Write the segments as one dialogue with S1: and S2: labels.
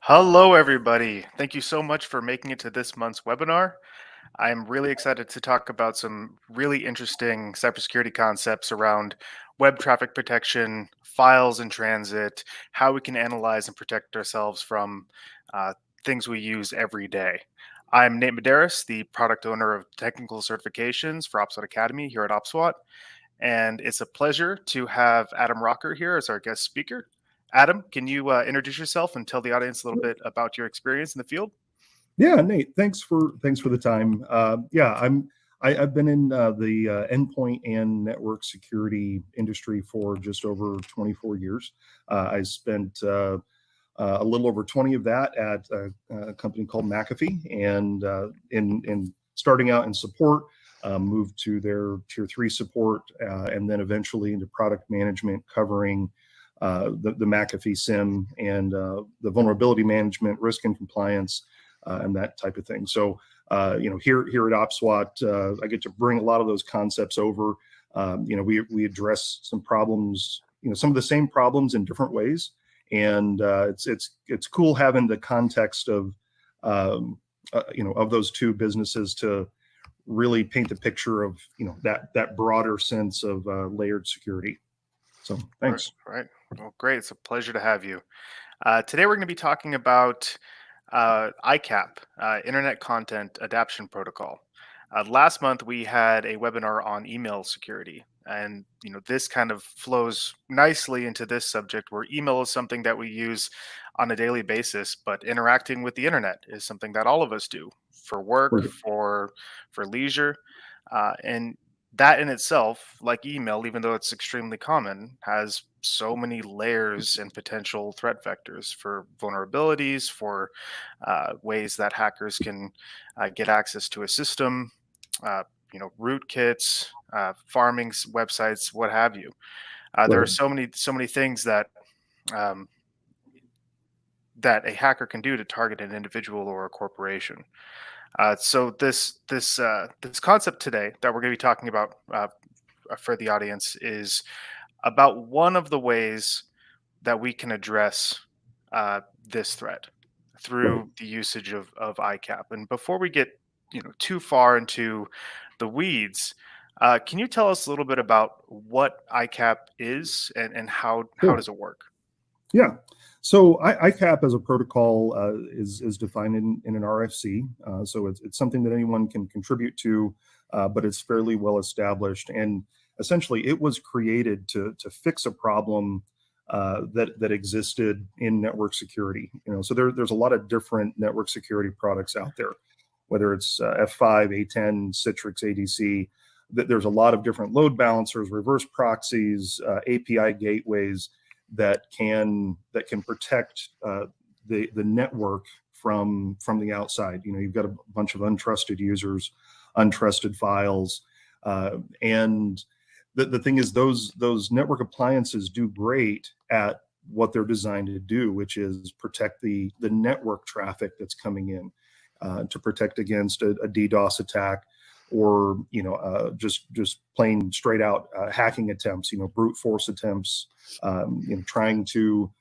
S1: Hello, everybody. Thank you so much for making it to this month's webinar. I'm really excited to talk about some really interesting cybersecurity concepts around web traffic protection, files in transit, how we can analyze and protect ourselves from uh, things we use every day. I'm Nate Medeiros, the product owner of technical certifications for OPSWAT Academy here at OPSWAT. And it's a pleasure to have Adam Rocker here as our guest speaker. Adam, can you introduce yourself and tell the audience a little bit about your experience in the field?
S2: Yeah, Nate, thanks for the time. I've been in the endpoint and network security industry for just over 24 years. I spent a little over 20 of that at a company called McAfee, and in starting out in support, moved to their tier 3 support, and then eventually into product management, covering the McAfee SIM and the vulnerability management, risk and compliance, and that type of thing. So, here at OPSWAT, I get to bring a lot of those concepts over. We address some problems, some of the same problems in different ways, and it's cool having the context of of those two businesses to really paint the picture of that broader sense of layered security. So thanks.
S1: All right. Well, great. It's a pleasure to have you. Today we're going to be talking about ICAP, Internet Content Adaption Protocol. Last month we had a webinar on email security, and this kind of flows nicely into this subject, where email is something that we use on a daily basis, but interacting with the internet is something that all of us do for work,
S2: Right.
S1: for leisure, and that in itself, like email, even though it's extremely common, has so many layers and potential threat vectors for vulnerabilities, for ways that hackers can get access to a system, uh, rootkits, farming websites, what have you. There are
S2: Right.
S1: so many things um, that a hacker can do to target an individual or a corporation. So this concept today that we're going to be talking about for the audience is about one of the ways that we can address this threat
S2: Right.
S1: through the usage of ICAP. And before we get too far into the weeds, can you tell us a little bit about what ICAP is and how
S2: Sure.
S1: does it work?
S2: Yeah. So ICAP as a protocol is defined in an RFC. So it's something that anyone can contribute to, but it's fairly well established. And essentially, it was created to fix a problem that existed in network security. So there's a lot of different network security products out there, whether it's F5, A10, Citrix, ADC. There's a lot of different load balancers, reverse proxies, API gateways that can protect the network from the outside. You've got a bunch of untrusted users, untrusted files, and the thing is, those network appliances do great at what they're designed to do, which is protect the network traffic that's coming in, to protect against a DDoS attack, or just plain straight out hacking attempts, brute force attempts, trying to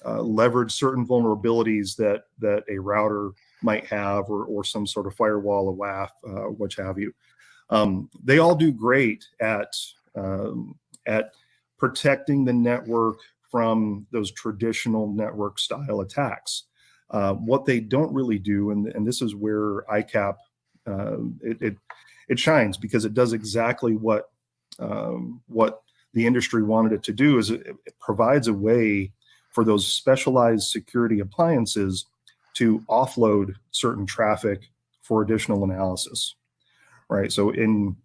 S2: leverage certain vulnerabilities that a router might have, or some sort of firewall, a WAF, which have you. They all do great at protecting the network from those traditional network style attacks. What they don't really do, and this is where ICAP it shines, because it does exactly what the industry wanted it to do, is it provides a way for those specialized security appliances to offload certain traffic for additional analysis, right? So in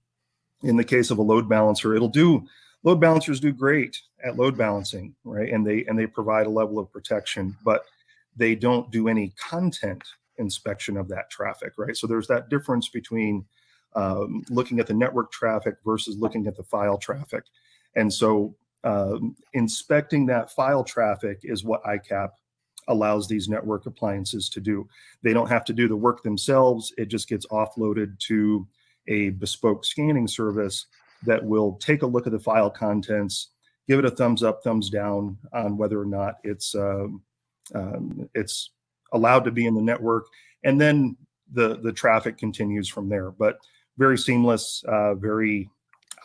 S2: the case of a load balancer, load balancers do great at load balancing, right? And they provide a level of protection, but they don't do any content inspection of that traffic, right? So there's that difference between looking at the network traffic versus looking at the file traffic. And so inspecting that file traffic is what ICAP allows these network appliances to do. They don't have to do the work themselves. It just gets offloaded to a bespoke scanning service that will take a look at the file contents, give it a thumbs up, thumbs down on whether or not it's it's allowed to be in the network, and then the traffic continues from there. But very seamless, very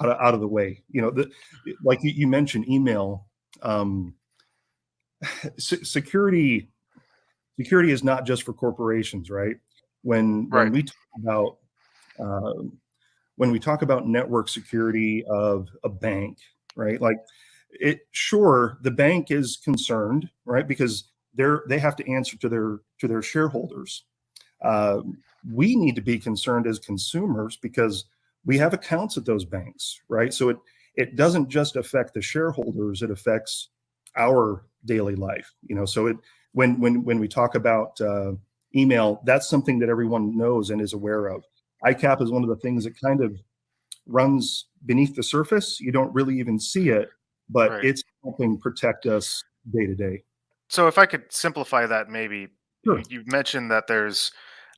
S2: out of the way. Like you mentioned, email. Security is not just for corporations, right? When
S1: Right.
S2: we talk about uh, network security of a bank, right? Like sure, the bank is concerned, right? Because they have to answer to their shareholders. Uh, we need to be concerned as consumers because we have accounts at those banks, right? So it doesn't just affect the shareholders; it affects our daily life. So when we talk about email, that's something that everyone knows and is aware of. ICAP is one of the things that kind of runs beneath the surface. You don't really even see it, but
S1: Right.
S2: it's helping protect us day to day.
S1: So if I could simplify that, maybe
S2: Sure.
S1: you mentioned that there's,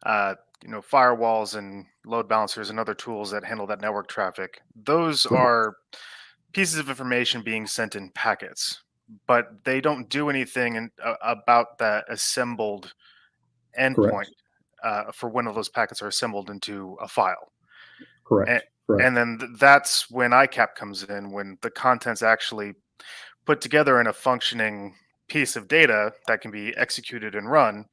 S1: uh, firewalls and load balancers and other tools that handle that network traffic. Those
S2: Right.
S1: are pieces of information being sent in packets, but they don't do anything about that assembled endpoint
S2: Correct.
S1: for when those packets are assembled into a file. And,
S2: Correct.
S1: and
S2: Correct.
S1: then that's when ICAP comes in, when the content's actually put together in a functioning piece of data that can be executed and run.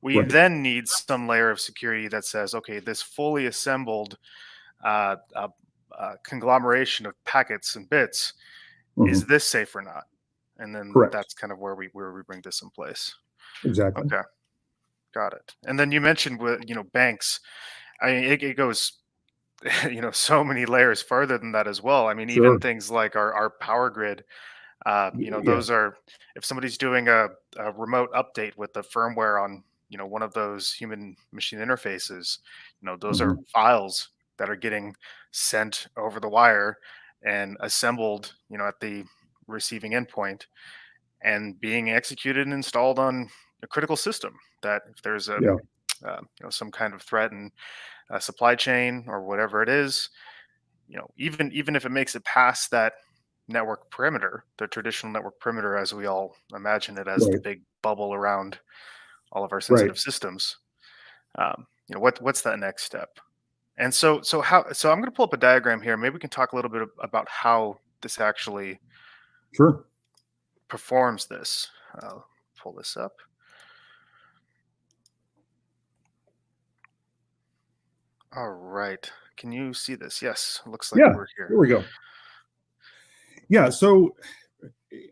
S1: We
S2: Right.
S1: then need some layer of security that says, okay, this fully assembled uh, uh, conglomeration of packets and bits, is
S2: Hmm.
S1: this safe or not? And then
S2: Correct.
S1: that's kind of where we bring this in place.
S2: Exactly.
S1: Okay, got it. And then you mentioned with banks. I mean, it goes so many layers further than that as well. I mean, even
S2: Sure.
S1: things like our power grid.
S2: Yeah.
S1: Those are, if somebody's doing a remote update with the firmware on, one of those human machine interfaces, those are
S2: Hmm.
S1: files that are getting sent over the wire and assembled, at the receiving endpoint and being executed and installed on a critical system that if there's
S2: Yeah.
S1: some kind of threat in a supply chain or whatever it is, even if it makes it past that network perimeter, the traditional network perimeter, as we all imagine it as the
S2: Right.
S1: big bubble around all of our
S2: Right.
S1: sensitive systems. What's that next step? And so I'm going to pull up a diagram here. Maybe we can talk a little bit about how this actually
S2: Sure.
S1: performs this. I'll pull this up. All right. Can you see this? Yes. Looks like
S2: Yeah.
S1: we're here.
S2: There we go. Yeah. So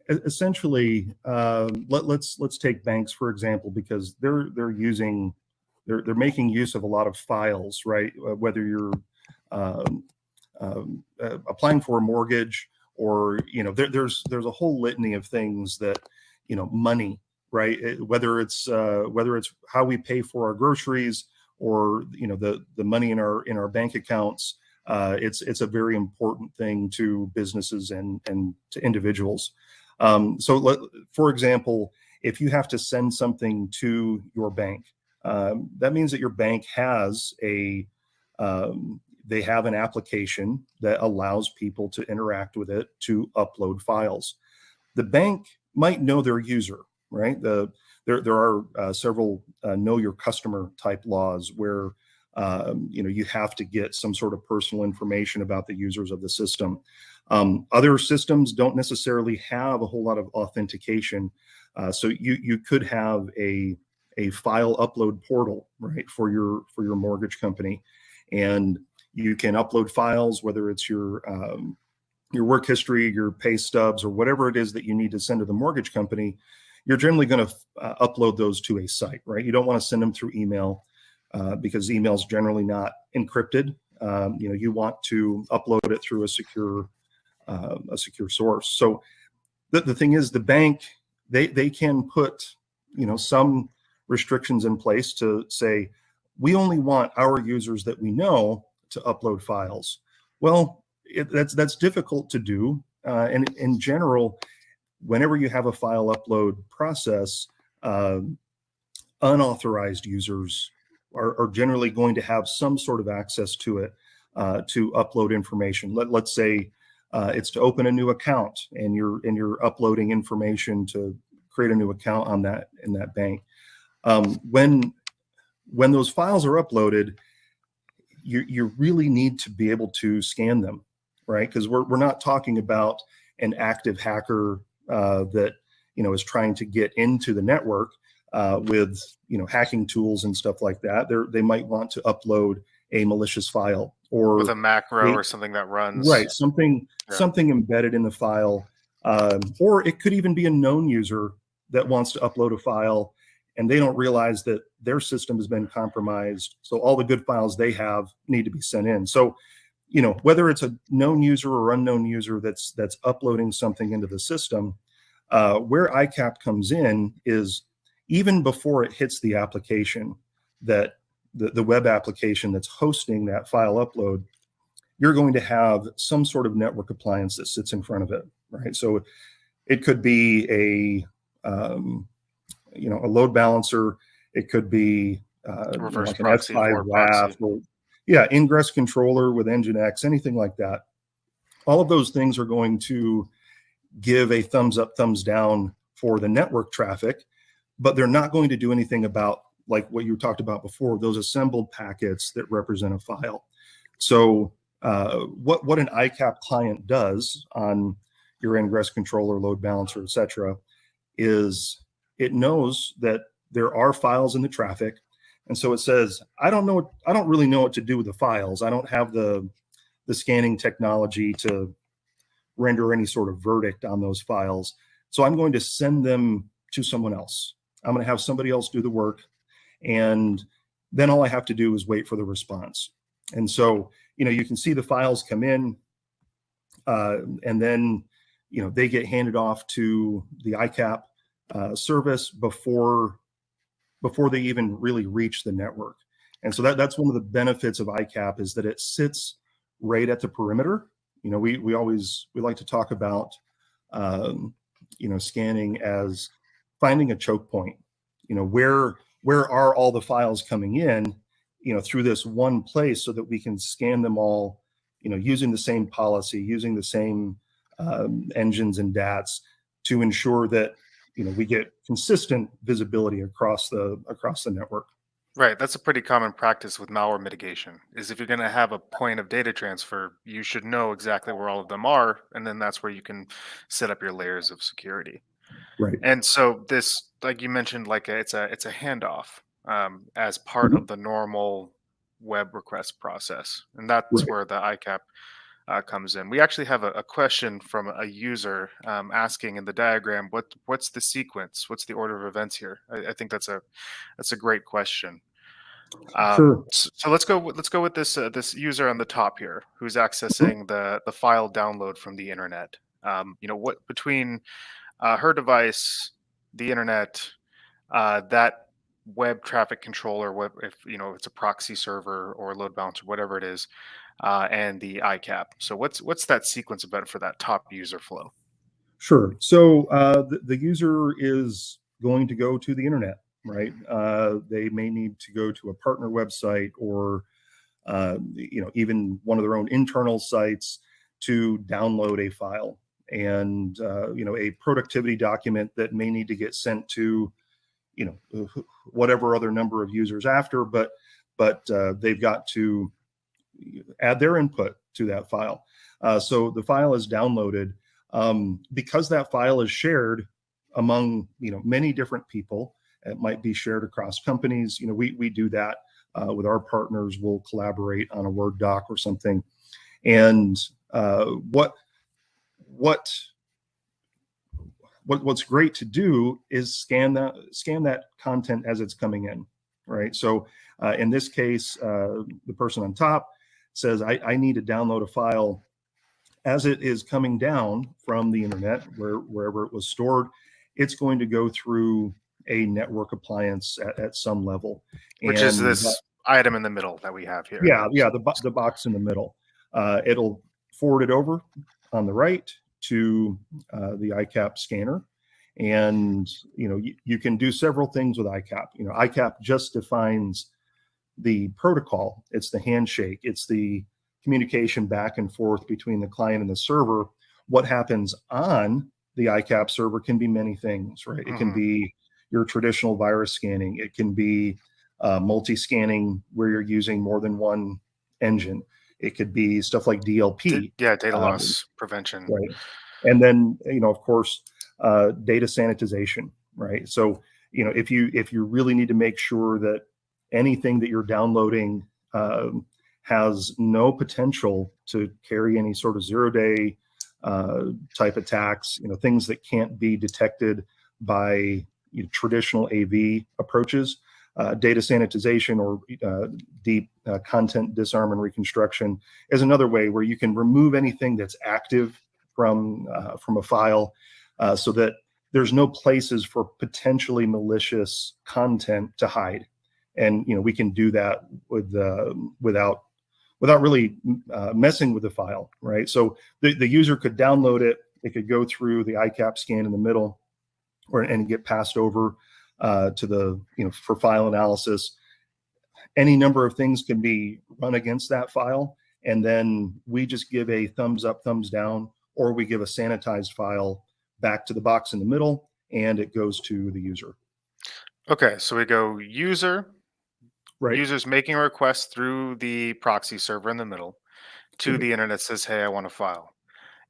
S2: essentially, let's take banks for example, because they're making use of a lot of files, right? Whether you're um, applying for a mortgage, or there's a whole litany of things that money, right? Whether it's how we pay for our groceries, or the money in our bank accounts. It's a very important thing to businesses and to individuals. For example, if you have to send something to your bank, that means that your bank has they have an application that allows people to interact with it to upload files. The bank might know their user, right? There are several know your customer type laws where you have to get some sort of personal information about the users of the system. Other systems don't necessarily have a whole lot of authentication, so you could have a file upload portal, right, for your mortgage company, and you can upload files, whether it's your work history, your pay stubs, or whatever it is that you need to send to the mortgage company. You're generally going to upload those to a site, right? You don't want to send them through email because email is generally not encrypted. You want to upload it through a secure source. So the thing is, the bank, they can put some restrictions in place to say we only want our users that we know to upload files. Well, that's difficult to do, and in general, whenever you have a file upload process, uh, unauthorized users are generally going to have some sort of access to it, to upload information. Let's say it's to open a new account, and you're uploading information to create a new account on that in that bank. When those files are uploaded, you really need to be able to scan them, right? Because we're not talking about an active hacker that is trying to get into the network with hacking tools and stuff like that. They might want to upload a malicious file or
S1: with a macro or something that runs.
S2: Right, something embedded in the file, or it could even be a known user that wants to upload a file and they don't realize that their system has been compromised. So all the good files they have need to be sent in. So, whether it's a known user or unknown user that's uploading something into the system, where ICAP comes in is even before it hits the application, that the web application that's hosting that file upload, you're going to have some sort of network appliance that sits in front of it, right? So it could be a load balancer. It could be
S1: reverse
S2: like an
S1: proxy,
S2: F5 WAF,
S1: proxy.
S2: or ingress controller with Nginx, anything like that. All of those things are going to give a thumbs up, thumbs down for the network traffic, but they're not going to do anything about, like what you talked about before, those assembled packets that represent a file. So what an ICAP client does on your ingress controller, load balancer, et cetera, is it knows that there are files in the traffic. And so it says, I don't really know what to do with the files. I don't have the scanning technology to render any sort of verdict on those files. So I'm going to send them to someone else. I'm going to have somebody else do the work. And then all I have to do is wait for the response. And so, you can see the files come in, and then, they get handed off to the ICAP service before they even really reach the network. And so that's one of the benefits of ICAP, is that it sits right at the perimeter. We like to talk about, scanning as finding a choke point. Where are all the files coming in, through this one place, so that we can scan them all, using the same policy, using the same engines and DATs to ensure that, we get consistent visibility across the network.
S1: Right. That's a pretty common practice with malware mitigation, is if you're going to have a point of data transfer, you should know exactly where all of them are. And then that's where you can set up your layers of security.
S2: Right.
S1: And so this, like you mentioned, like it's a handoff as part of the normal web request process. And that's
S2: Right.
S1: where the ICAP comes in. We actually have a question from a user asking in the diagram, what's the sequence? What's the order of events here? I think that's a great question.
S2: Sure.
S1: So let's go with this user on the top here, who's accessing the file download from the internet. What between her device, the internet, that web traffic controller, if it's a proxy server or load balancer, whatever it is, and the ICAP. So what's that sequence event for that top user flow?
S2: Sure. So the user is going to go to the internet, right? They may need to go to a partner website, or even one of their own internal sites to download a file, and a productivity document that may need to get sent to whatever other number of users after, but they've got to add their input to that file. So the file is downloaded. Because that file is shared among many different people. It might be shared across companies. We do that with our partners. We'll collaborate on a Word doc or something. And what's great to do is scan that content as it's coming in, right? So in this case, the person on top says, I need to download a file as it is coming down from the internet, wherever it was stored. It's going to go through a network appliance at some level,
S1: Which is this item in the middle that we have here.
S2: Yeah, the box in the middle. It'll forward it over on the right to the ICAP scanner, and you can do several things with ICAP. ICAP just defines the protocol. It's the handshake. It's the communication back and forth between the client and the server. What happens on the ICAP server can be many things, right? It can be your traditional virus scanning. It can be multi-scanning where you're using more than one engine. It could be stuff like DLP,
S1: Yeah, data loss prevention.
S2: right? And then, of course, data sanitization, right? So, if you really need to make sure that anything that you're downloading has no potential to carry any sort of zero-day type attacks, things that can't be detected by traditional AV approaches. Data sanitization or deep content disarm and reconstruction is another way where you can remove anything that's active from a file, so that there's no places for potentially malicious content to hide, and we can do that without really messing with the file, right? So the user could download it, it could go through the ICAP scan in the middle, and get passed over to the for file analysis. Any number of things can be run against that file, and then we just give a thumbs up, thumbs down, or we give a sanitized file back to the box in the middle, and it goes to the user.
S1: Okay, so we go user,
S2: Right.
S1: users making a request through the proxy server in the middle to
S2: Right.
S1: the internet, says, hey, I want a file.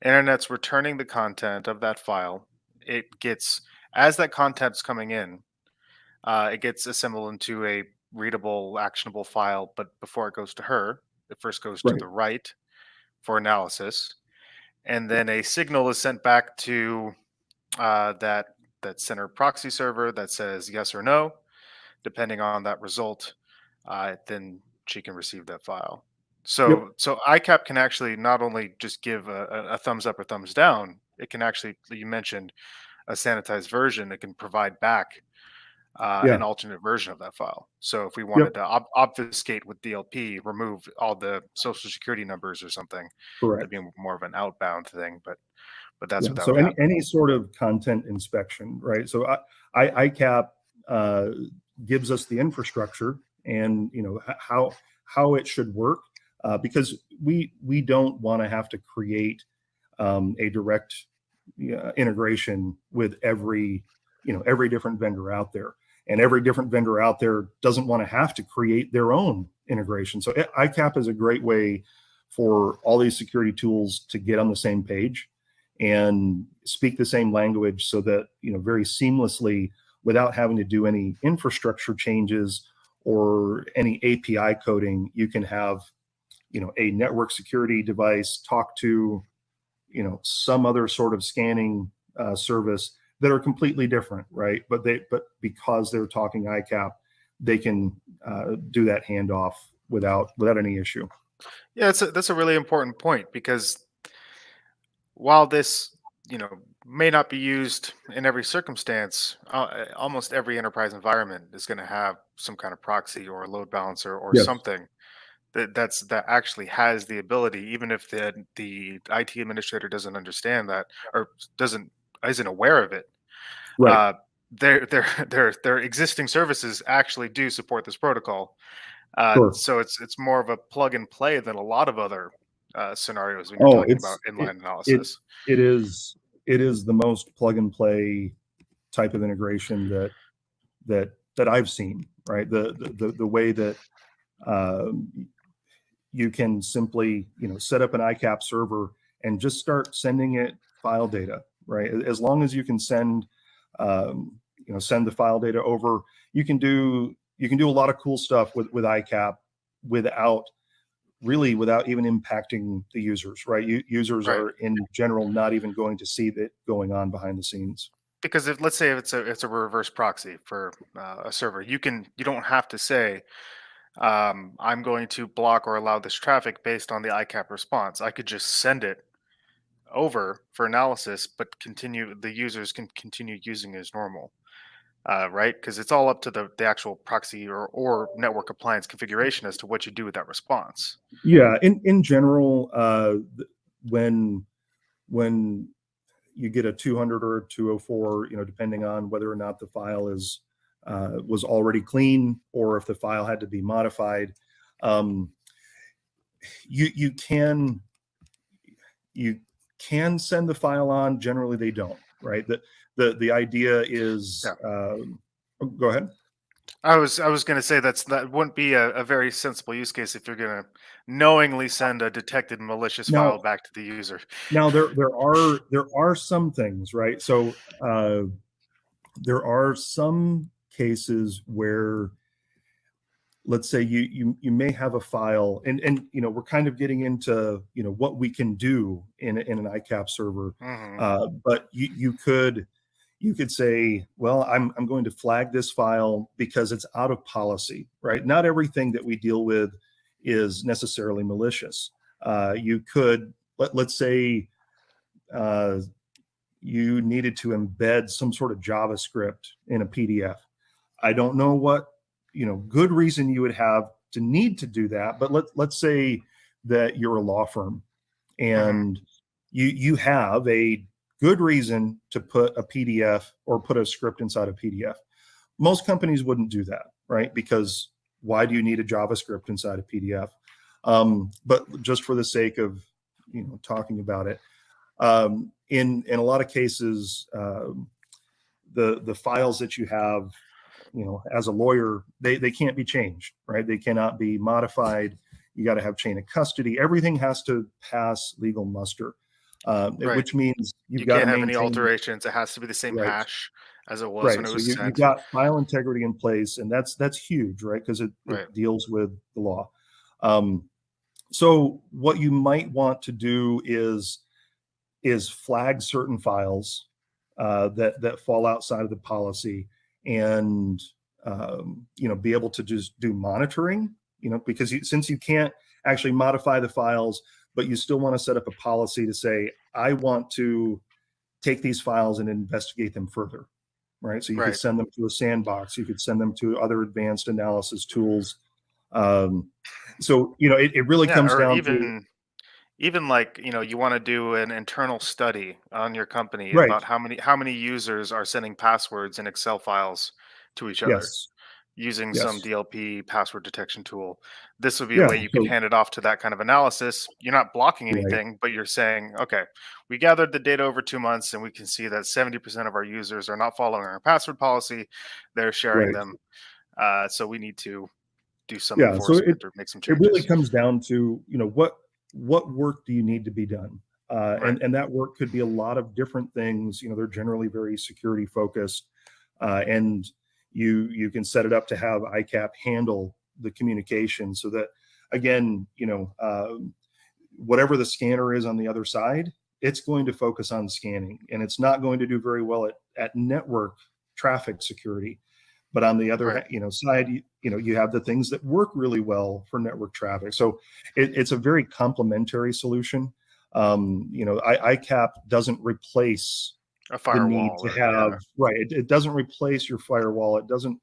S1: Internet's returning the content of that file. It gets, as that content's coming in, it gets assembled into a readable, actionable file. But before it goes to her, it first goes to
S2: Right.
S1: the right for analysis, and then a signal is sent back to that center proxy server that says yes or no. Depending on that result, then she can receive that file.
S2: Yep.
S1: So ICAP can actually not only just give a thumbs up or thumbs down, it can actually, you mentioned a sanitized version, it can provide back
S2: Yeah.
S1: an alternate version of that file. So if we wanted
S2: Yep.
S1: to obfuscate with DLP, remove all the social security numbers or something, that'd
S2: Correct.
S1: be more of an outbound thing. But that's
S2: Yeah.
S1: what that
S2: So
S1: would happen.
S2: any sort of content inspection, right? So ICAP gives us the infrastructure and how it should work, because we don't want to have to create a direct integration with every different vendor out there, and every different vendor out there doesn't want to have to create their own integration. So ICAP is a great way for all these security tools to get on the same page and speak the same language, so that very seamlessly, without having to do any infrastructure changes or any API coding, you can have a network security device talk to some other sort of scanning service that are completely different, right? But because they're talking ICAP, they can do that handoff without any issue.
S1: Yeah, that's a really important point, because while this, may not be used in every circumstance, almost every enterprise environment is going to have some kind of proxy or a load balancer or
S2: Yes.
S1: something that actually has the ability, even if the IT administrator doesn't understand that, or isn't aware of it.
S2: Right.
S1: Uh, their existing services actually do support this protocol.
S2: Sure.
S1: So it's more of a plug and play than a lot of other scenarios when you're
S2: Oh,
S1: talking about inline
S2: it
S1: analysis.
S2: it is it is the most plug and play type of integration that I've seen. Right. The way that you can simply set up an ICAP server and just start sending it file data. Right. As long as you can send send the file data over, you can do a lot of cool stuff with ICAP without even impacting the users, right? Users
S1: Right.
S2: are in general not even going to see that going on behind the scenes.
S1: Because if, let's say, if it's a reverse proxy for a server, you don't have to say, I'm going to block or allow this traffic based on the ICAP response. I could just send it over for analysis, but the users can continue using it as normal, right? Because it's all up to the actual proxy or network appliance configuration as to what you do with that response.
S2: Yeah, in general, when when you get a 200 or a 204, depending on whether or not the file was already clean or if the file had to be modified, um, you can send the file on. Generally, they don't. right? The idea is,
S1: Yeah.
S2: go ahead.
S1: I was going to say that wouldn't be a very sensible use case if you're going to knowingly send a detected malicious
S2: Now,
S1: file back to the user.
S2: there are some things, right? So there are some cases where, let's say you may have a file, and we're kind of getting into what we can do in an ICAP server,
S1: Hmm.
S2: but you could say, well, I'm going to flag this file because it's out of policy, right? Not everything that we deal with is necessarily malicious. You could let's say uh, you needed to embed some sort of JavaScript in a PDF. I don't know what good reason you would have to need to do that, but let's say that you're a law firm
S1: Hmm.
S2: and you have a good reason to put a PDF or put a script inside a PDF. Most companies wouldn't do that, right? Because why do you need a JavaScript inside a PDF? But just for the sake of talking about it, in a lot of cases, the files that you have, as a lawyer, they can't be changed, right? They cannot be modified. You got to have chain of custody. Everything has to pass legal muster,
S1: Right.
S2: which means you've
S1: You
S2: got to
S1: can't have any
S2: maintain,
S1: alterations. It has to be the same
S2: right,
S1: hash as it was when
S2: right.
S1: it
S2: So
S1: was
S2: you've
S1: sent.
S2: got file integrity in place, and that's huge, right? Because
S1: Right.
S2: it deals with the law. Um, so what you might want to do is flag certain files that fall outside of the policy, and be able to just do monitoring. Because since you can't actually modify the files, but you still want to set up a policy to say, I want to take these files and investigate them further, right? So you could
S1: Right.
S2: send them to a sandbox, you could send them to other advanced analysis tools. Um, so it really
S1: Yeah.
S2: comes
S1: Or
S2: down to,
S1: even like, you want to do an internal study on your company
S2: right.
S1: about how many users are sending passwords in Excel files to each other
S2: Yes.
S1: using some
S2: Yes.
S1: DLP password detection tool. This would be a
S2: Yeah.
S1: way you could
S2: So
S1: hand it off to that kind of analysis. You're not blocking
S2: right.
S1: anything, but you're saying, okay, we gathered the data over 2 months and we can see that 70% of our users are not following our password policy. They're sharing
S2: Right.
S1: them. So we need to do some
S2: Yeah. So
S1: enforcement or make some
S2: it really
S1: changes.
S2: comes down to, what work do you need to be done?
S1: Right.
S2: And that work could be a lot of different things. They're generally very security focused, and you can set it up to have ICAP handle the communication so that, again, whatever the scanner is on the other side, it's going to focus on scanning, and it's not going to do very well at network traffic security. But on the other
S1: Right.
S2: side, you have the things that work really well for network traffic. So it's a very complementary solution. ICAP doesn't replace
S1: A
S2: the need
S1: firewall
S2: to
S1: or
S2: have,
S1: yeah.
S2: right. It doesn't replace your firewall. It doesn't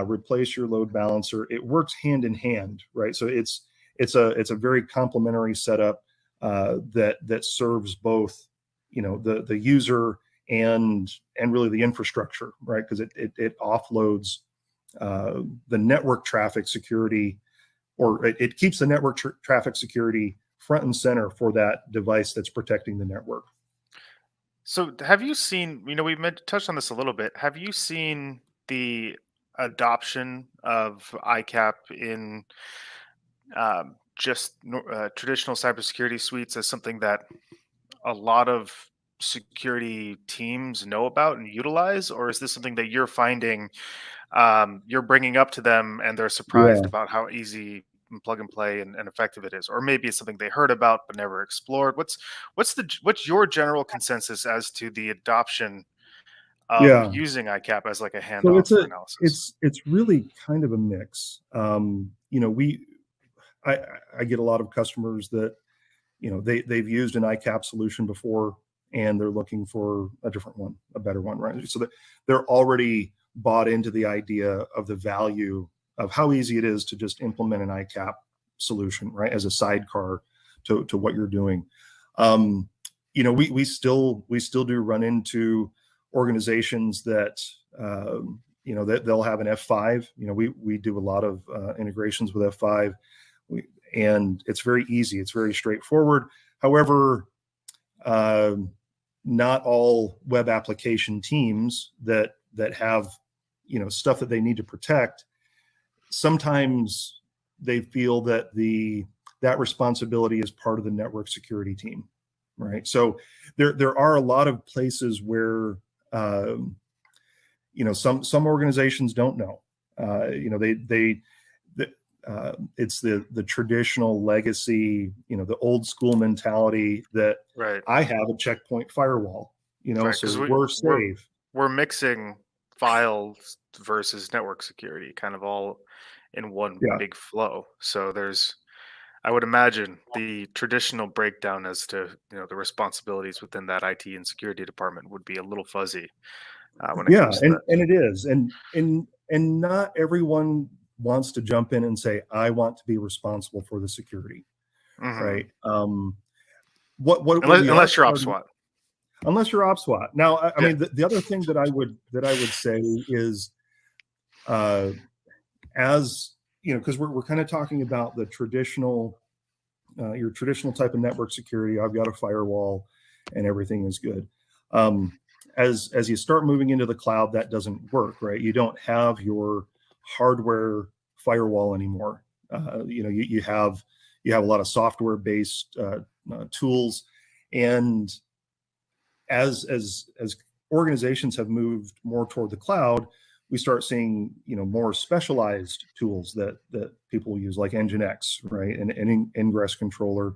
S2: replace your load balancer. It works hand in hand, right? So it's a very complementary setup that serves both, the user and really the infrastructure, right? Because it offloads the network traffic security, or it keeps the network traffic security front and center for that device that's protecting the network.
S1: So have you seen, we touched on this a little bit. Have you seen the adoption of ICAP in just traditional cybersecurity suites as something that a lot of security teams know about and utilize? Or is this something that you're finding you're bringing up to them and they're surprised
S2: Yeah.
S1: about how easy and plug and play and effective it is? Or maybe it's something they heard about but never explored. What's your general consensus as to the adoption of
S2: Yeah.
S1: using ICAP as like a
S2: So
S1: handoff
S2: it's
S1: for
S2: a
S1: analysis?
S2: it's really kind of a mix. We I I get a lot of customers that they've used an ICAP solution before, and they're looking for a different one, a better one, right? So that they're already bought into the idea of the value of how easy it is to just implement an ICAP solution, right, as a sidecar to what you're doing. um, we still do run into organizations that that they'll have an F5. We do a lot of integrations with F5. And it's very easy, it's very straightforward. However, um, not all web application teams that have, stuff that they need to protect, sometimes they feel that that responsibility is part of the network security team, right? So there are a lot of places where some organizations don't know. It's the traditional legacy, the old school mentality that
S1: Right.
S2: I have a checkpoint firewall,
S1: Right.
S2: so
S1: Because
S2: we're safe.
S1: we're mixing files versus network security, kind of all in one
S2: Yeah.
S1: big flow. So I would imagine the traditional breakdown as to the responsibilities within that IT and security department would be a little fuzzy when it
S2: Yeah,
S1: comes to
S2: and
S1: that.
S2: it is, and not everyone wants to jump in and say, I want to be responsible for the security,
S1: Hmm.
S2: right? What we are
S1: Unless you're
S2: starting,
S1: OPSWAT.
S2: unless you're OPSWAT. Now, I
S1: Yeah.
S2: mean, the other thing that I would say is, as because we're kind of talking about the traditional, your traditional type of network security. I've got a firewall, and everything is good. Um, as you start moving into the cloud, that doesn't work, right? You don't have your hardware firewall anymore. You have a lot of software based tools, and as organizations have moved more toward the cloud, we start seeing more specialized tools that people use, like Nginx, right, and ingress controller,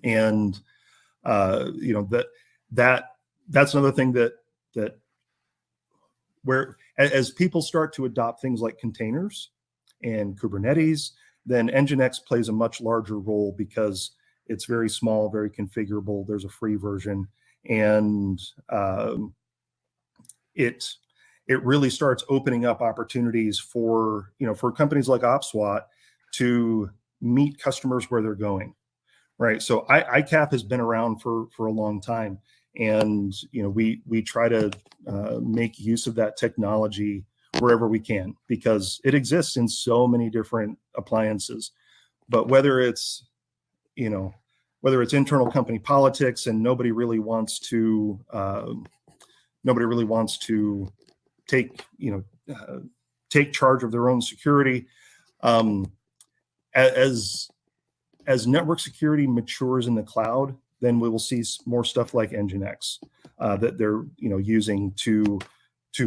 S2: and that's another thing that where as people start to adopt things like containers and Kubernetes, then Nginx plays a much larger role because it's very small, very configurable. There's a free version, and it really starts opening up opportunities for for companies like OPSWAT to meet customers where they're going, right? So ICAP has been around for a long time, and we try to make use of that technology wherever we can, because it exists in so many different appliances. But whether it's internal company politics and nobody really wants to take take charge of their own security, um, as network security matures in the cloud, then we will see more stuff like Nginx that they're using to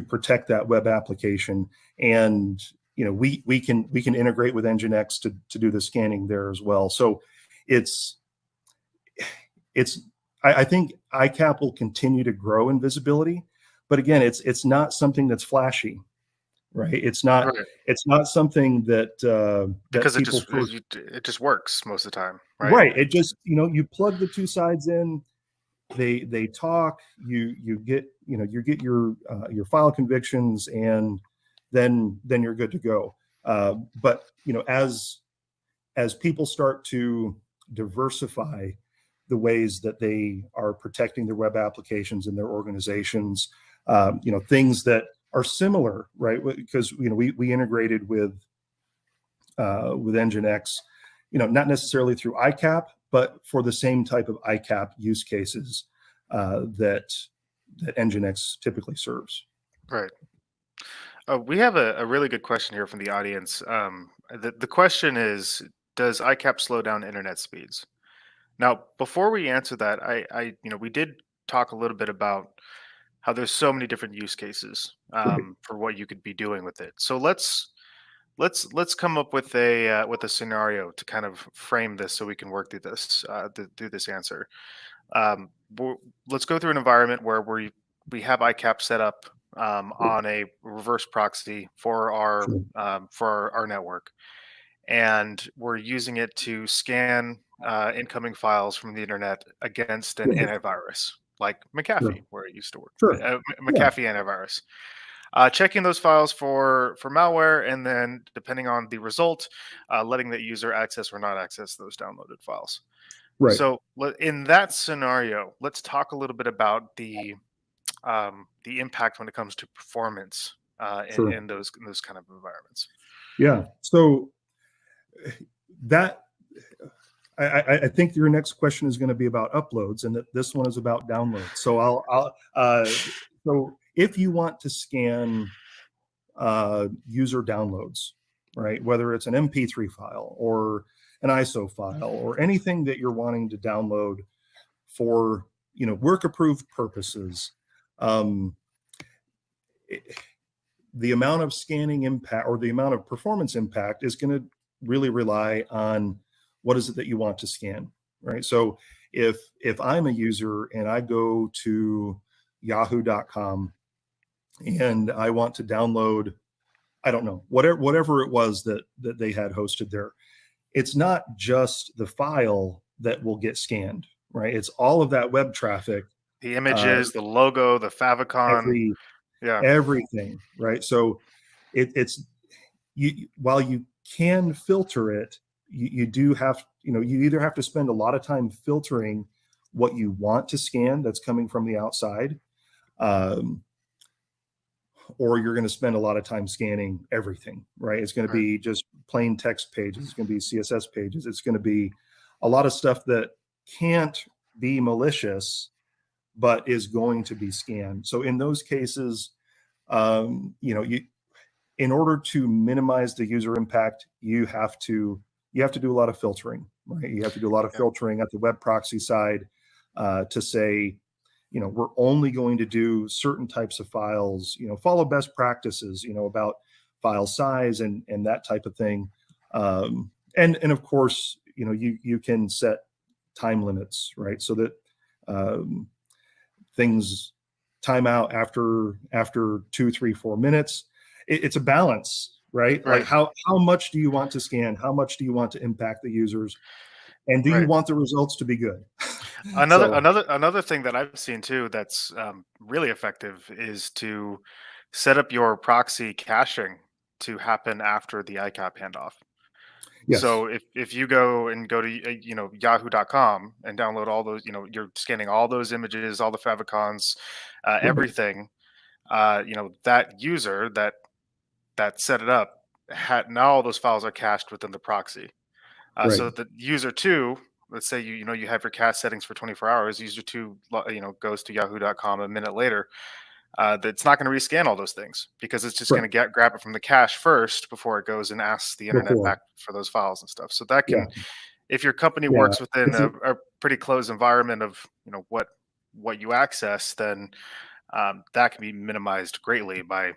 S2: protect that web application, and we can integrate with Nginx to do the scanning there as well. So it's I think ICAP will continue to grow in visibility, but again, it's not something that's flashy, right?
S1: Right.
S2: It's not something that
S1: Because
S2: people first.
S1: it just works most of the time, right?
S2: Right. It just, you plug the two sides in, they talk, you get, you get your file convictions, and then you're good to go. But as people start to diversify the ways that they are protecting their web applications and their organizations, things that are similar, right? Because we integrated with Nginx, not necessarily through ICAP, but for the same type of ICAP use cases that Nginx typically serves.
S1: Right. We have a really good question here from the audience. The question is, does ICAP slow down internet speeds? Now, before we answer that, we did talk a little bit about how there's so many different use cases
S2: Right.
S1: for what you could be doing with it. So let's come up with a scenario to kind of frame this so we can work through this through this answer. Um, w- let's go through an environment where we have ICAP set up on a reverse proxy for
S2: Sure.
S1: our network, and we're using it to scan incoming files from the internet against an
S2: Right.
S1: antivirus, like
S2: Sure.
S1: McAfee, where it used to work.
S2: Sure. Yeah.
S1: McAfee antivirus. Checking those files for malware, and then depending on the result, letting the user access or not access those downloaded files.
S2: Right.
S1: So in that scenario, let's talk a little bit about the impact when it comes to performance
S2: Sure.
S1: in those kind of environments.
S2: Yeah. So that I think your next question is going to be about uploads, and that this one is about downloads. So so if you want to scan user downloads, right, whether it's an MP3 file or an ISO file or anything that you're wanting to download for, work approved purposes, the amount of scanning impact or the amount of performance impact is going to really rely on what is it that you want to scan, right? So if I'm a user and I go to yahoo.com and I want to download, I don't know, whatever it was that they had hosted there, it's not just the file that will get scanned, right? It's all of that web traffic,
S1: The images, the logo, the favicon. Yeah.
S2: everything, right? So it's while you can filter it, you do have, you either have to spend a lot of time filtering what you want to scan that's coming from the outside, or you're going to spend a lot of time scanning everything, right? It's going to be just plain text pages. It's going to be CSS pages. It's going to be a lot of stuff that can't be malicious, but is going to be scanned. So in those cases, in order to minimize the user impact, you have to do a lot of filtering, right? You have to do a lot of filtering at the web proxy side to say, we're only going to do certain types of files, follow best practices, about file size and that type of thing. And of course, you can set time limits, right? So that things time out after 2, 3, 4 minutes. It's a balance, right? Like how much do you want to scan? How much do you want to impact the users? And do you want the results to be good?
S1: Another thing that I've seen too that's really effective is to set up your proxy caching to happen after the ICAP handoff.
S2: Yes.
S1: So if you go to yahoo.com and download all those, you're scanning all those images, all the favicons, everything, that user that set it up now all those files are cached within the proxy. So the user two, let's say you have your cache settings for 24 hours. User two, goes to yahoo.com a minute later. That's not going to rescan all those things because it's just going to grab it from the cache first before it goes and asks the internet back for those files and stuff. So that can, if your company works within a pretty closed environment of what you access, then that can be minimized greatly by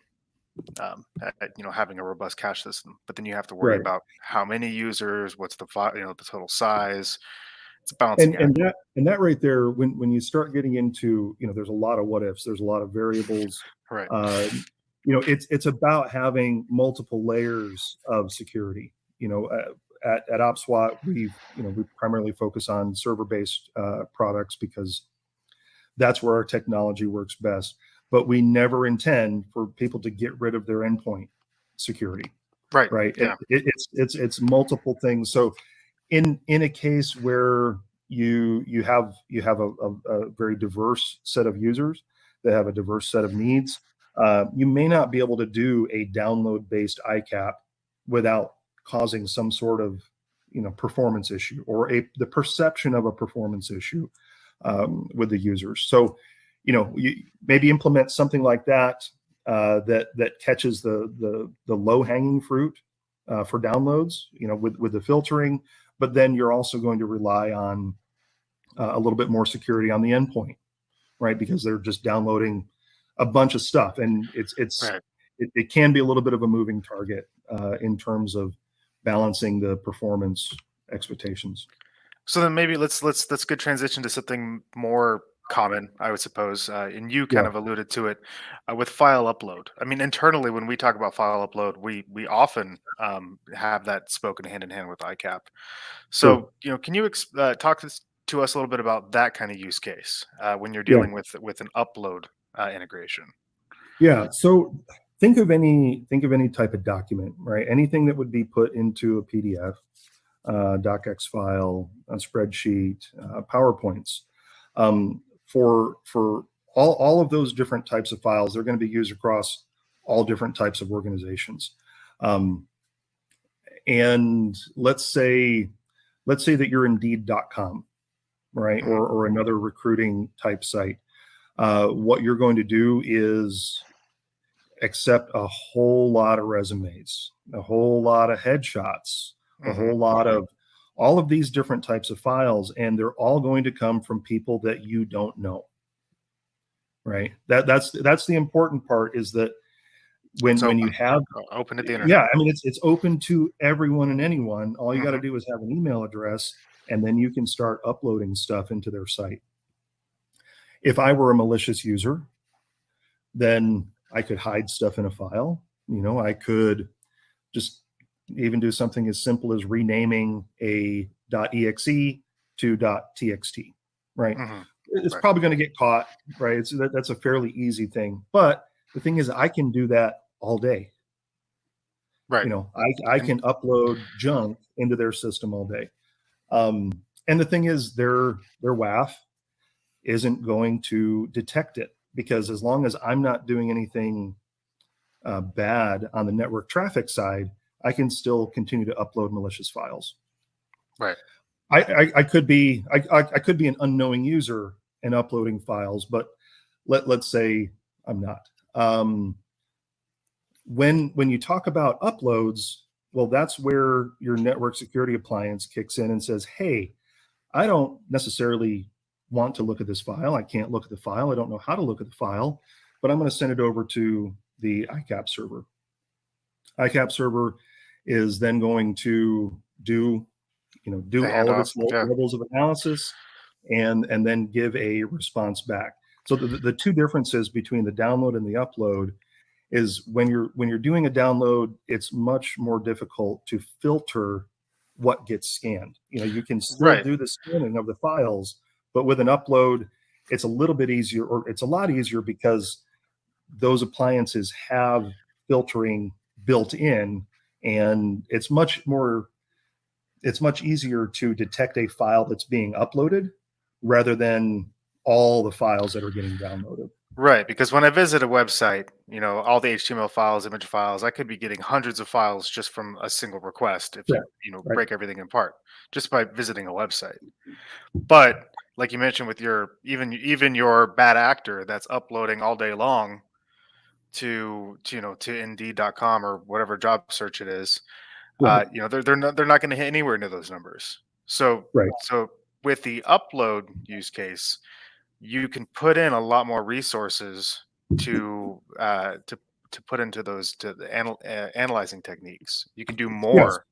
S1: having a robust cache system. But then you have to worry about how many users, what's the the total size. It's a balancing act.
S2: And that right there, when you start getting into, there's a lot of what ifs, there's a lot of variables. It's about having multiple layers of security. At OPSWAT, we primarily focus on server-based products because that's where our technology works best. But we never intend for people to get rid of their endpoint security. Right. Yeah. It's multiple things. So in a case where you have a very diverse set of users that have a diverse set of needs, you may not be able to do a download based ICAP without causing some sort of performance issue or the perception of a performance issue with the users. So you maybe implement something like that that catches the low hanging fruit for downloads, with the filtering. But then you're also going to rely on a little bit more security on the endpoint, right? Because they're just downloading a bunch of stuff, and it can be a little bit of a moving target in terms of balancing the performance expectations.
S1: So then maybe let's good transition to something more common, I would suppose, and you kind of alluded to it with file upload. I mean, internally, when we talk about file upload, we often have that spoken hand in hand with ICAP. So, can you talk to us a little bit about that kind of use case when you're dealing with an upload integration?
S2: Yeah. So think of any type of document, right? Anything that would be put into a PDF, docx file, a spreadsheet, PowerPoints. For all of those different types of files, they're going to be used across all different types of organizations. And let's say let's say that you're Indeed.com, right,
S1: Mhm.
S2: or another recruiting type site. What you're going to do is accept a whole lot of resumes, a whole lot of headshots, a
S1: Mhm.
S2: whole lot of all of these different types of files, and they're all going to come from people that you don't know, right? That's the important part, is that
S1: It's
S2: when you
S1: open.
S2: have,
S1: Open to the internet.
S2: yeah, I mean, it's open to everyone and anyone. All you got to
S1: Mhm.
S2: do is have an email address, and then you can start uploading stuff into their site. If I were a malicious user, then I could hide stuff in a file. I could just even do something as simple as renaming a .exe to .txt, right?
S1: Mhm.
S2: It's
S1: Right.
S2: probably going to get caught, right? That's a fairly easy thing. But the thing is, I can do that all day.
S1: Right.
S2: I
S1: And
S2: can upload junk into their system all day. Um, and the thing is, their WAF isn't going to detect it, because as long as I'm not doing anything bad on the network traffic side, I can still continue to upload malicious files.
S1: right.
S2: I could be I could be an unknowing user and uploading files, but let's say I'm not. When you talk about uploads, well, that's where your network security appliance kicks in and says, "Hey, I don't necessarily want to look at this file. I can't look at the file. I don't know how to look at the file, but I'm going to send it over to the ICAP server." ICAP server is then going to do
S1: The
S2: all of
S1: handoff.
S2: its
S1: Yeah.
S2: levels of analysis, and then give a response back. So the two differences between the download and the upload is, when you're doing a download, it's much more difficult to filter what gets scanned. You can still
S1: Right.
S2: do the scanning of the files, but with an upload, it's a little bit easier, or it's a lot easier, because those appliances have filtering built in, and it's much easier to detect a file that's being uploaded rather than all the files that are getting downloaded.
S1: Right, because when I visit a website, all the HTML files, image files, I could be getting hundreds of files just from a single request if
S2: Right. Right.
S1: break everything apart just by visiting a website. But like you mentioned with your even your bad actor that's uploading all day long to Indeed.com or whatever job search it is,
S2: Right.
S1: they're not going to hit anywhere near those numbers. So
S2: Right.
S1: so with the upload use case, you can put in a lot more resources to uh, to to put into those to the analyzing techniques. You can do
S2: Yes,
S1: more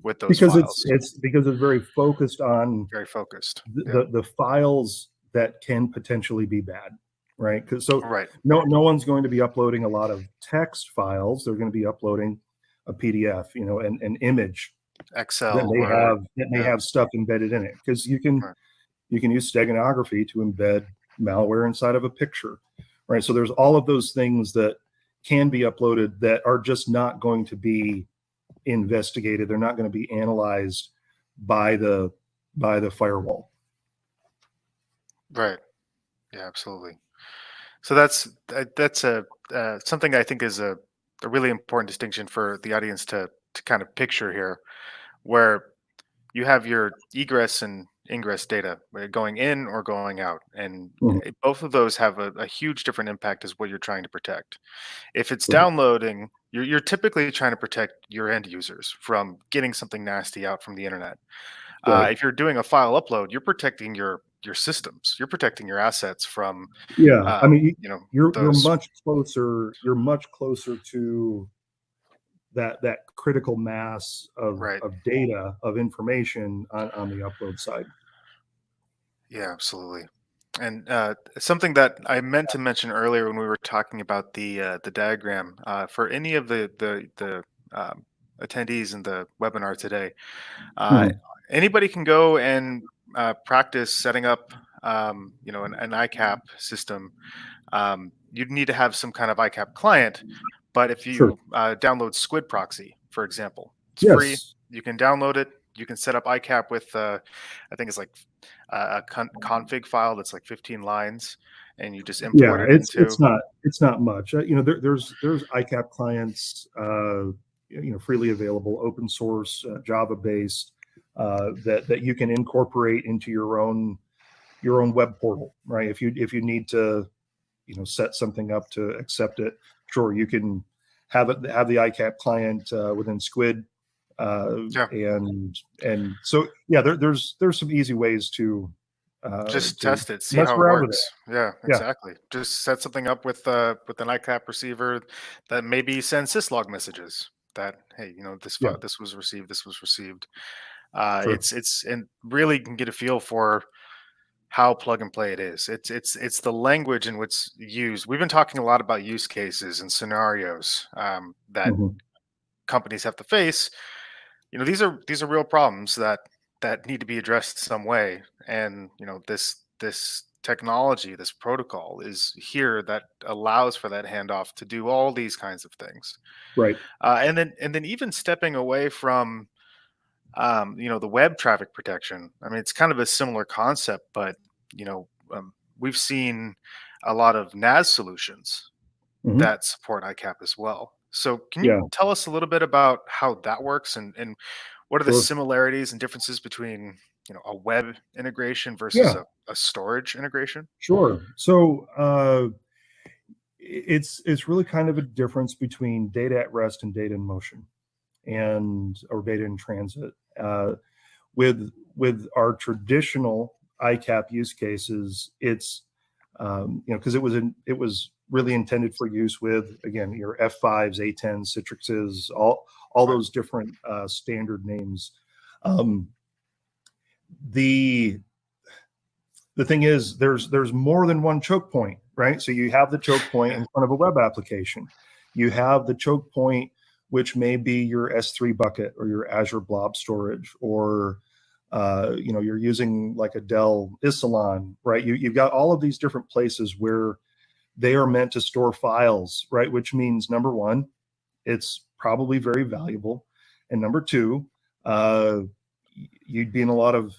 S1: with those
S2: because it's
S1: files.
S2: it's because it's very focused on
S1: Very focused.
S2: the
S1: Yeah.
S2: the, the files that can potentially be bad, right? Because so
S1: Right.
S2: no one's going to be uploading a lot of text files. They're going to be uploading a PDF, an image that
S1: Excel,
S2: may
S1: Word.
S2: may
S1: Yeah.
S2: have stuff embedded in it, because
S1: Right.
S2: you can use steganography to embed malware inside of a picture, right? So there's all of those things that can be uploaded that are just not going to be investigated. They're not going to be analyzed by the firewall.
S1: Right. Yeah. Absolutely. So that's a something I think is a really important distinction for the audience to kind of picture here, where you have your egress and ingress data going in or going out, and
S2: Mhm.
S1: both of those have a huge different impact as what you're trying to protect. If it's
S2: Right.
S1: downloading, you're typically trying to protect your end users from getting something nasty out from the internet.
S2: Right.
S1: If you're doing a file upload, you're protecting your systems, you're protecting your assets from
S2: Yeah. I
S1: um,
S2: mean,
S1: you know
S2: you're
S1: those.
S2: much closer. You're much closer to that critical mass
S1: Right.
S2: of data, of information on the upload side.
S1: Yeah, absolutely. And something that I meant to mention earlier when we were talking about the diagram for any of the attendees in the webinar today, uh,
S2: Mhm.
S1: anybody can go and practice setting up, an ICAP system. You'd need to have some kind of ICAP client, but if
S2: Sure.
S1: you download Squid Proxy, for example, it's free.
S2: Yes.
S1: You can download it. You can set up ICAP with, I think it's like a config file that's like 15 lines, and you just import
S2: Yeah.
S1: it
S2: It's
S1: into.
S2: it's not much. There's ICAP clients, freely available, open source, Java based. that you can incorporate into your own web portal, right? If you need to, set something up to accept it, sure, you can have the ICAP client within Squid,
S1: Yeah.
S2: and so yeah, there's some easy ways
S1: Just
S2: to
S1: test it, see
S2: mess
S1: how it
S2: around with it.
S1: works. Yeah,
S2: Yeah,
S1: exactly. Just set something up with an ICAP receiver that maybe sends syslog messages that, hey,
S2: yeah,
S1: this was received, this was received.
S2: sure.
S1: It's and really can get a feel for how plug and play it is. It's the language in which it's used. We've been talking a lot about use cases and scenarios that
S2: Hmm.
S1: companies have to face. These are real problems that need to be addressed some way, and this technology, this protocol is here that allows for that handoff to do all these kinds of things.
S2: Right.
S1: And then even stepping away from the web traffic protection. I mean, it's kind of a similar concept, but we've seen a lot of NAS solutions
S2: Hmm.
S1: that support ICAP as well. So, can you
S2: Yeah,
S1: tell us a little bit about how that works, and what are the
S2: sure.
S1: similarities and differences between a web integration versus
S2: Yeah,
S1: a storage integration?
S2: sure. So it's really kind of a difference between data at rest and data in motion, and or data in transit. With our traditional ICAP use cases, it's because it was really intended for use with, again, your F5s, A10s, Citrixes, all
S1: Right.
S2: those different standard names. Um, the the thing is, there's more than one choke point, right? So you have the choke point in front of a web application. You have the choke point, which may be your S3 bucket or your Azure Blob Storage, or you're using like a Dell Isilon, right? You've got all of these different places where they are meant to store files, right? Which means, number one, it's probably very valuable, and number two, uh, you'd be in a lot of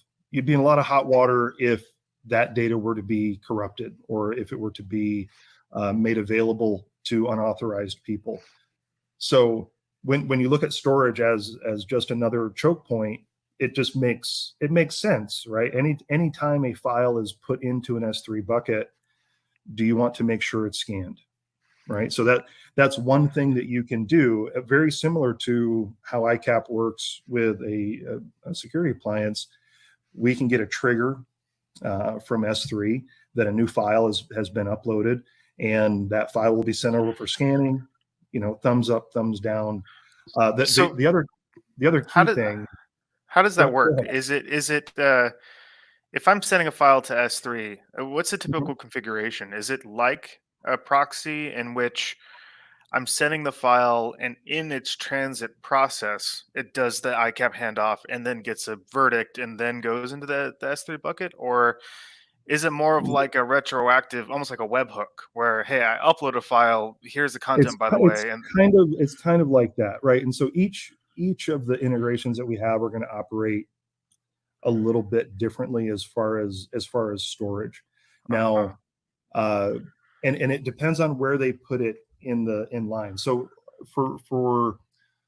S2: hot water if that data were to be corrupted, or if it were to be made available to unauthorized people. So when you look at storage as just another choke point, it makes sense, right? Any time a file is put into an S3 bucket, do you want to make sure it's scanned, right? So that's one thing that you can do, very similar to how ICAP works with a security appliance. We can get a trigger from S3 that a new file has been uploaded, and that file will be sent over for scanning. Thumbs up, thumbs down.
S1: So,
S2: The other
S1: how
S2: key
S1: does
S2: thing.
S1: how does
S2: Go
S1: that work?
S2: ahead.
S1: Is it if I'm sending a file to S3, what's the
S2: Mhm.
S1: typical configuration? Is it like a proxy in which I'm sending the file, and in its transit process, it does the ICAP handoff and then gets a verdict and then goes into the S3 bucket? Or is it more of like a retroactive, almost like a webhook, where, hey, I upload a file, here's the content, by the way, and
S2: It's kind of like that, right? And so each of the integrations that we have are going to operate a little bit differently as far as storage.
S1: uh-huh,
S2: Now, uh, and it depends on where they put it in line. So for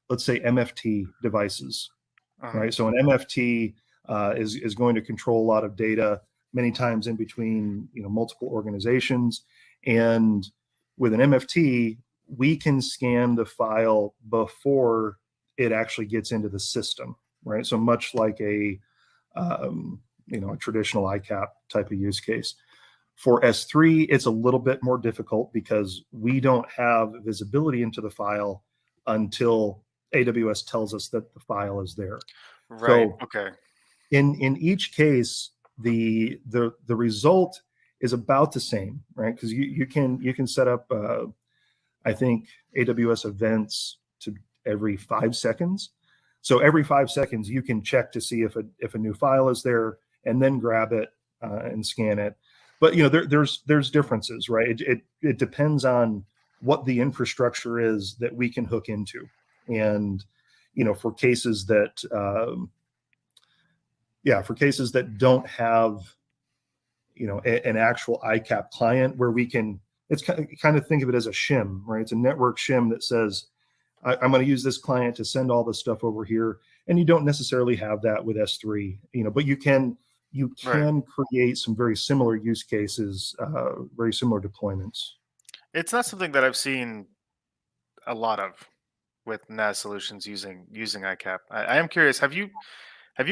S2: let's say MFT devices,
S1: uh-huh.
S2: right? So an MFT is going to control a lot of data, many times in between multiple organizations, and with an MFT, we can scan the file before it actually gets into the system, right? So much like a traditional ICAP type of use case. For S3, it's a little bit more difficult because we don't have visibility into the file until AWS tells us that the file is there.
S1: Right.
S2: So
S1: Okay.
S2: in each case, the result is about the same, right? Because you can set up I think AWS events to every 5 seconds. So every 5 seconds, you can check to see if a new file is there, and then grab it and scan it. But there's differences, right? It depends on what the infrastructure is that we can hook into, and for cases that for cases that don't have an actual ICAP client where we can, it's kind of think of it as a shim, right? It's a network shim that says, I'm going to use this client to send all this stuff over here. and you don't necessarily have that with S3, but you can
S1: Right.
S2: create some very similar use cases, very similar deployments.
S1: It's not something that I've seen a lot of with NAS solutions using ICAP. I am curious. Have you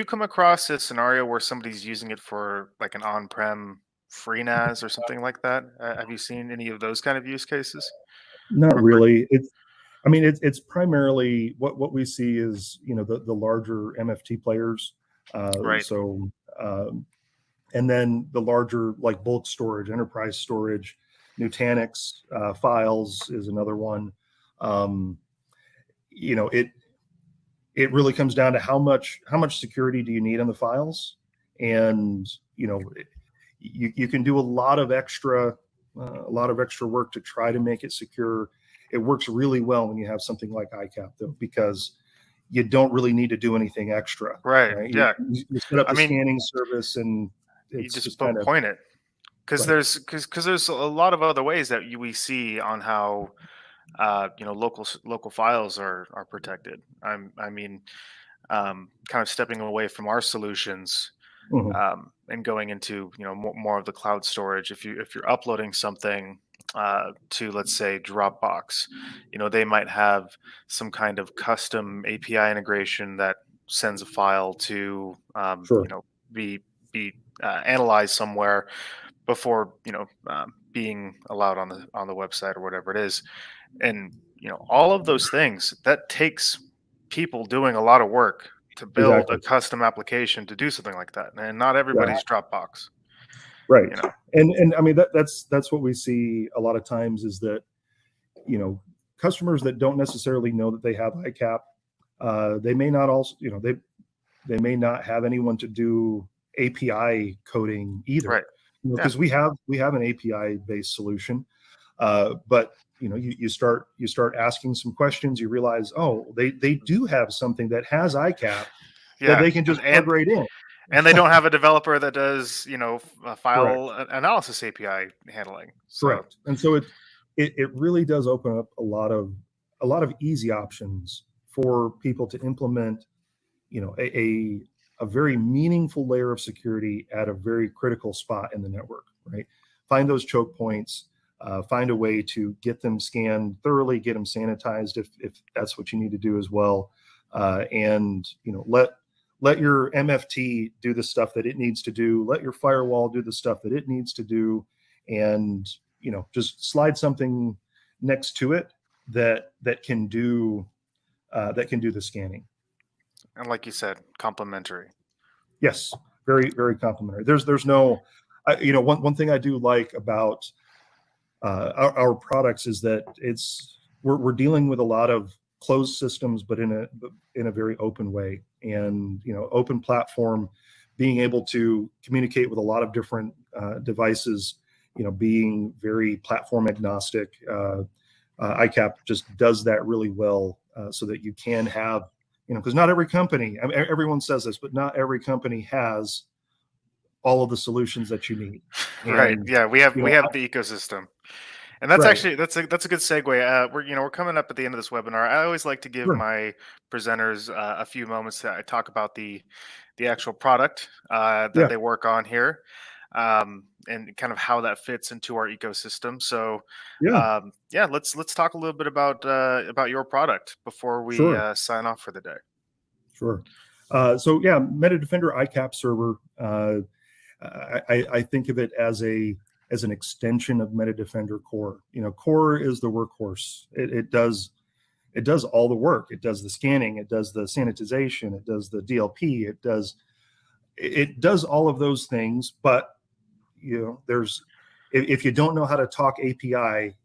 S1: come across a scenario where somebody's using it for like an on-prem free NAS or something like that? Have you seen any of those kind of use cases?
S2: Not
S1: Or
S2: really. It's primarily what we see is, the larger MFT players.
S1: right.
S2: So, and then the larger like bulk storage, enterprise storage, Nutanix files is another one. Um, it really comes down to how much security do you need on the files, and you can do a lot of extra work to try to make it secure. It works really well when you have something like ICAP, though, because you don't really need to do anything extra,
S1: Right.
S2: right?
S1: Yeah.
S2: You set up
S1: I
S2: the
S1: mean,
S2: scanning service, and
S1: you
S2: it's
S1: just
S2: just kind of
S1: point it because
S2: right.
S1: there's a lot of other ways that we see on how local files are protected. I mean, kind of stepping away from our solutions
S2: Mhm.
S1: and going into more of the cloud storage. If you're uploading something to, let's say, Dropbox, they might have some kind of custom API integration that sends a file to
S2: Sure.
S1: be analyzed somewhere before being allowed on the website or whatever it is. And all of those things, that takes people doing a lot of work to build a
S2: Exactly.
S1: custom application to do something like that, and not
S2: Yeah.
S1: everybody's Dropbox.
S2: Right.
S1: You know,
S2: And I mean that's what we see a lot of times is that, customers that don't necessarily know that they have ICAP, they may not also, they may not have anyone to do API coding either,
S1: right? Yeah,
S2: because we have an API based solution, but you start asking some questions, you realize, oh, they do have something that has ICAP that
S1: yeah,
S2: they can
S1: and
S2: just plug
S1: and
S2: right in.
S1: and they don't have a developer that does
S2: Correct.
S1: file analysis API handling. So
S2: Correct. And so it really does open up a lot of easy options for people to implement, a very meaningful layer of security at a very critical spot in the network, right? Find those choke points, find a way to get them scanned thoroughly, get them sanitized if that's what you need to do as well, and let your MFT do the stuff that it needs to do. Let your firewall do the stuff that it needs to do, and just slide something next to it that can do the scanning.
S1: and like you said, complementary.
S2: Yes, very very complimentary. There's no, one thing I do like about our products is that we're dealing with a lot of closed systems, but in a very open way, and open platform, being able to communicate with a lot of different devices, being very platform agnostic. ICAP just does that really well, so that you can have, because not every company, I mean, everyone says this, but not every company has all of the solutions that you need.
S1: Right.
S2: And
S1: Yeah, we have
S2: you
S1: we
S2: know,
S1: have the ecosystem. And that's
S2: right,
S1: actually that's a good segue. We're coming up at the end of this webinar. I always like to give
S2: sure,
S1: my presenters a few moments to talk about the actual product that
S2: yeah,
S1: they work on here, and kind of how that fits into our ecosystem. So,
S2: yeah,
S1: yeah, let's talk a little bit about your product before we
S2: sure,
S1: sign off for the day.
S2: sure. So yeah, Metadefender ICAP server. I think of it as an extension of Metadefender Core. Core is the workhorse. It does all the work. It does the scanning. It does the sanitization. It does the DLP. It does all of those things. But there's, if you don't know how to talk API,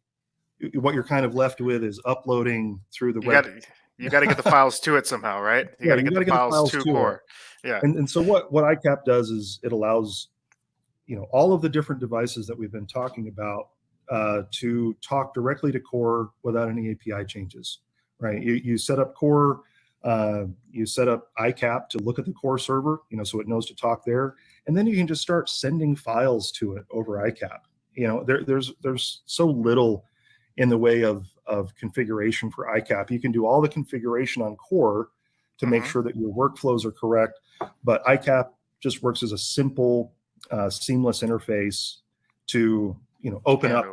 S2: what you're kind of left with is uploading through the
S1: You got
S2: web.
S1: to you got to get the files to it somehow, right? You got
S2: Yeah,
S1: to
S2: you
S1: get
S2: got
S1: the
S2: to get the
S1: files
S2: files
S1: to
S2: to it.
S1: core. Yeah.
S2: And so what ICAP does is it allows all of the different devices that we've been talking about to talk directly to core without any API changes, right? You set up core, you set up ICAP to look at the core server, so it knows to talk there, and then you can just start sending files to it over ICAP. There's so little in the way of configuration for ICAP. You can do all the configuration on core to make sure that your workflows are correct. But ICAP just works as a simple, seamless interface to open up,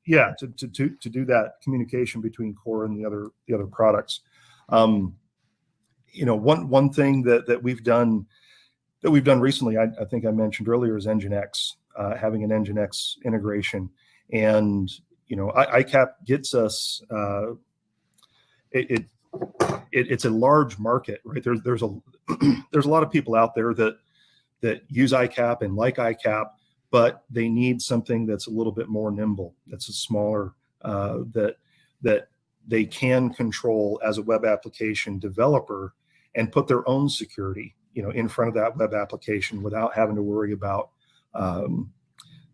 S2: to do that communication between core and the other products. One thing that we've done recently, I think I mentioned earlier, is Nginx, having an Nginx integration, and ICAP gets us. It's a large market, right? There's a there's a lot of people out there that use ICAP and like ICAP, but they need something that's a little bit more nimble, that's a smaller, that they can control as a web application developer and put their own security, in front of that web application without having to worry about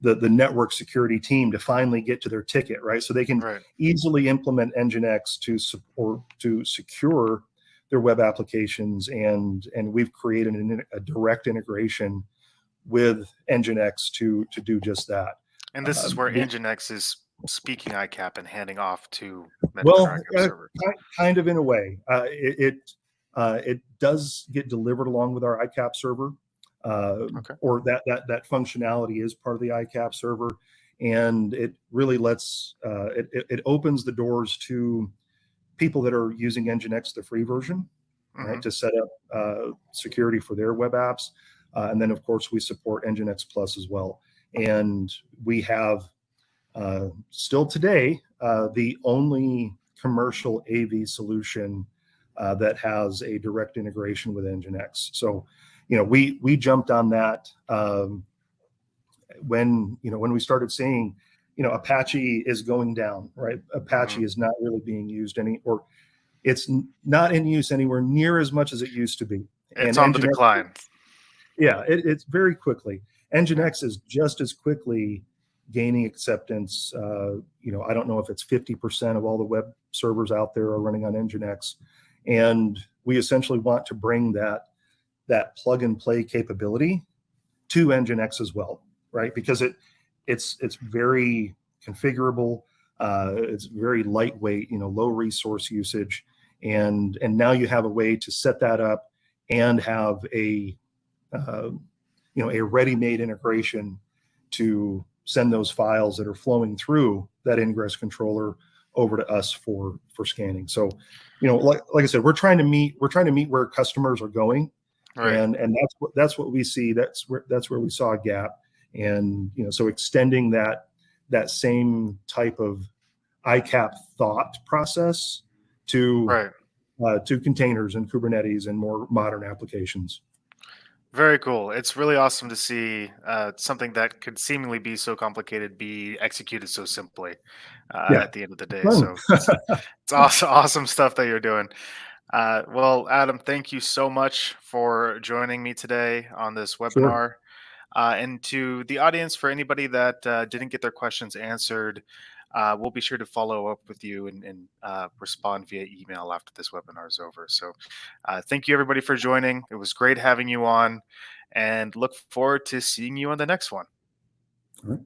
S2: the network security team to finally get to their ticket, right? So they can easily implement Nginx to secure their web applications, and we've created a direct integration with Nginx to do just that.
S1: And this is where Nginx is speaking ICAP and handing off to ICAP server.
S2: Kind of in a way. It does get delivered along with our ICAP server. Or that functionality is part of the ICAP server, and it really lets it opens the doors to people that are using Nginx, the free version, right, to set up security for their web apps, and then of course we support Nginx Plus as well, and we have still today the only commercial AV solution that has a direct integration with Nginx. So we jumped on that when we started seeing, Apache is going down, right? Apache is not really being used or it's not in use anywhere near as much as it used to be.
S1: It's on the decline.
S2: Yeah, it's very quickly. Nginx is just as quickly gaining acceptance. I don't know if it's 50% of all the web servers out there are running on Nginx, and we essentially want to bring that plug and play capability to Nginx as well, right? Because it's very configurable, it's very lightweight, low resource usage, and now you have a way to set that up and have a ready-made integration to send those files that are flowing through that ingress controller over to us for scanning. So, like I said, we're trying to meet where customers are going. Right. And that's what we see. That's where we saw a gap, and so extending that same type of ICAP thought process to containers and Kubernetes and more modern applications.
S1: Very cool. It's really awesome to see something that could seemingly be so complicated be executed so simply at the end of the day. So it's awesome stuff that you're doing. Well, Adam, thank you so much for joining me today on this webinar. And to the audience, for anybody that didn't get their questions answered, we'll be sure to follow up with you and respond via email after this webinar is over. So thank you, everybody, for joining. It was great having you on, and look forward to seeing you on the next one.
S2: All right.